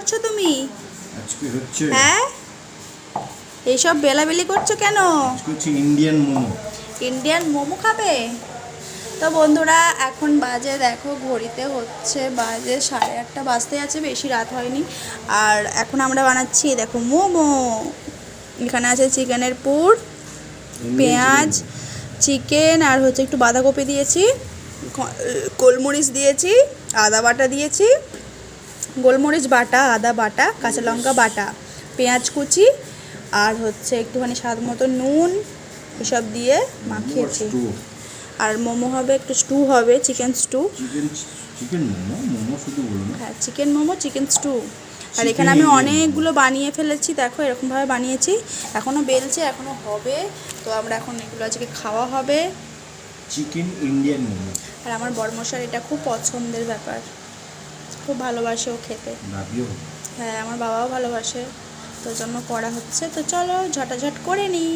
করছো তুমি? আজকে হচ্ছে হ্যাঁ, এইসব বেলাবেলি করছো কেন? আজকে হচ্ছে ইন্ডিয়ান মোমো। ইন্ডিয়ান মোমো খাবে? তো বন্ধুরা, এখন বাজে দেখো, ঘড়িতে হচ্ছে বাজে 8:30 বাজতে আছে, বেশি রাত হয়নি। আর এখন আমরা বানাচ্ছি দেখো মোমো। এখানে আছে চিকেনের পুর, পেঁয়াজ, চিকেন, আর হচ্ছে একটু বাঁধাকপি দিয়েছি, গোলমরিচ দিয়েছি, আদা বাটা দিয়েছি, গোলমরিচ বাটা, আদা বাটা, কাঁচা লঙ্কা বাটা, পেঁয়াজ কুচি, আর হচ্ছে একটুখানি স্বাদ মতো নুন, এসব দিয়ে মাখিয়েছি। আর মোমো হবে, একটু স্টু হবে, chicken stew. Chicken momo, momo শুধু বলো না। হ্যাঁ, চিকেন মোমো, চিকেন স্টু। আর এখানে আমি অনেকগুলো বানিয়ে ফেলেছি, দেখো এরকমভাবে বানিয়েছি, এখনও বেলছে, এখনও হবে। তো আমরা এখন এগুলো আজকে খাওয়া হবে। Chicken Indian momo. আর আমার বড়মশার এটা খুব পছন্দের ব্যাপার, খুব ভালোবাসে ও খেতে। হ্যাঁ, আমার বাবাও ভালোবাসে, তো জন্য করা হচ্ছে। তো চলো ঝটাঝট করে নিই।